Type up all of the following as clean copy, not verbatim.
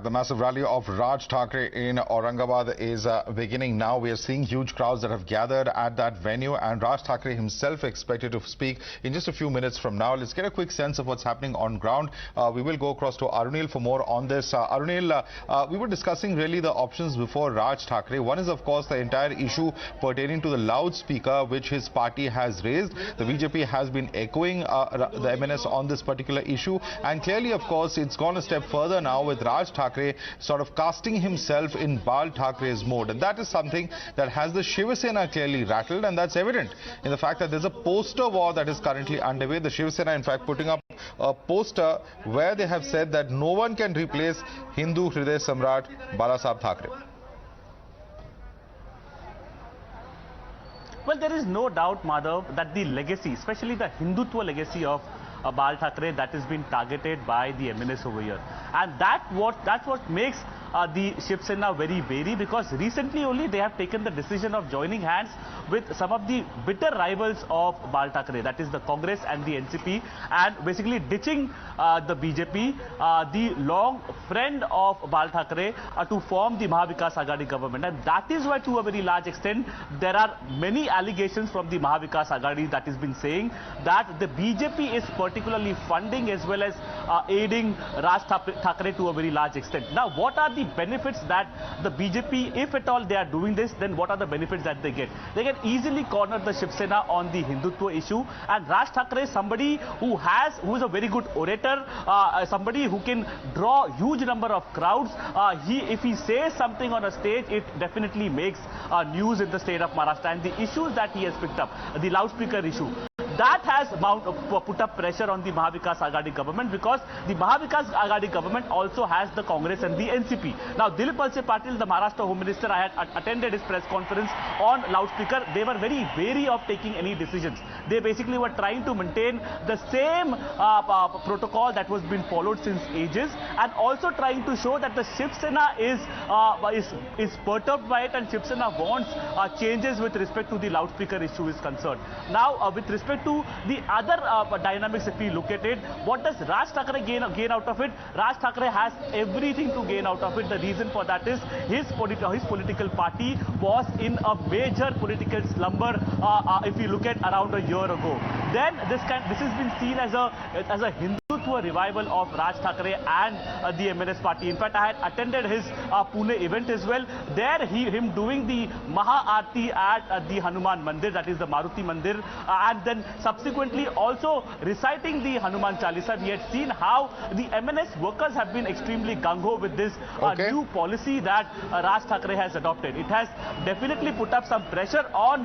The massive rally of Raj Thackeray in Aurangabad is beginning now. We are seeing huge crowds that have gathered at that venue, and Raj Thackeray himself expected to speak in just a few minutes from now. Let's get a quick sense of what's happening on ground. We will go across to Arunil for more on this. Arunil, we were discussing really the options before Raj Thackeray. One is, of course, the entire issue pertaining to the loudspeaker, which his party has raised. The BJP has been echoing the MNS on this particular issue, and clearly, of course, it's gone a step further now with Raj Thackeray sort of casting himself in Bala Thackeray's mode, and that is something that has the Shiv Sena clearly rattled, and that's evident in the fact that there's a poster war that is currently underway. The Shiv Sena, in fact, putting up a poster where they have said that no one can replace Hindu Hriday Samrat Bala Thackeray. Well, there is no doubt, Madhav, that the legacy, especially the Hindutva legacy of Bala Thackeray, that has been targeted by the MNS over here, and that's what makes the Shiv Sena very wary, because recently only they have taken the decision of joining hands with some of the bitter rivals of Bala Thackeray, that is the Congress and the NCP, and basically ditching the BJP, the long friend of Bala Thackeray, to form the Mahavikas Aghadi government. And that is why, to a very large extent, there are many allegations from the Mahavikas Aghadi that has been saying that the BJP is particularly funding as well as aiding Raj Thackeray to a very large extent. Now, what are the benefits that the BJP, if at all they are doing this, then what are the benefits that they get? They can easily corner the Shiv Sena on the Hindutva issue, and Raj Thackeray is somebody who is a very good orator, somebody who can draw huge number of crowds. If he says something on a stage, it definitely makes news in the state of Maharashtra. And the issues that he has picked up, the loudspeaker issue, that has put up pressure on the Mahavikas Aghadi government, because the Mahavikas Aghadi government also has the Congress and the NCP. Now, Dilip Walse Patil, the Maharashtra Home Minister, I had attended his press conference on loudspeaker. They were very wary of taking any decisions. They basically were trying to maintain the same protocol that was being followed since ages, and also trying to show that the Shiv Sena is perturbed by it, and Shiv Sena wants changes with respect to the loudspeaker issue is concerned. Now, with respect to the other dynamics, if we look at it, what does Raj Thackeray gain out of it? Raj Thackeray has everything to gain out of it. The reason for that is his political party was in a major political slumber, if you look at around a year ago. Then this has been seen as a Hindutva revival of Raj Thackeray and the MNS party. In fact, I had attended his Pune event as well. There, him doing the Maha Aarti at the Hanuman Mandir, that is the Maruti Mandir, and then subsequently also reciting the Hanuman Chalisa. We had seen how the MNS workers have been extremely gung-ho with this new policy that Raj Thackeray has adopted. It has definitely put up some pressure on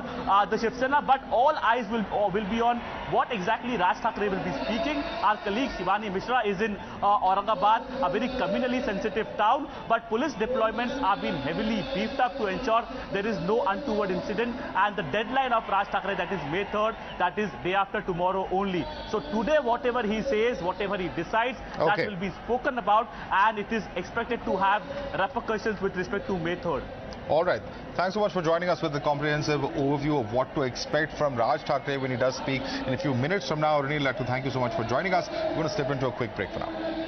the Shiv Sena, but all eyes will be on what exactly Raj Thackeray will be speaking. Our colleague Shivani Mishra is in Aurangabad, a very communally sensitive town, but police deployments are being heavily beefed up to ensure there is no untoward incident, and the deadline of Raj Thackeray, that is May 3rd, that is day after tomorrow only. So today, whatever he says, whatever he decides, that will be spoken about, and it is expected to have repercussions with respect to May 3rd. All right. Thanks so much for joining us with the comprehensive overview of what to expect from Raj Thackeray when he does speak in a few minutes from now. Arunil, I'd like to thank you so much for joining us. We're going to step into a quick break for now.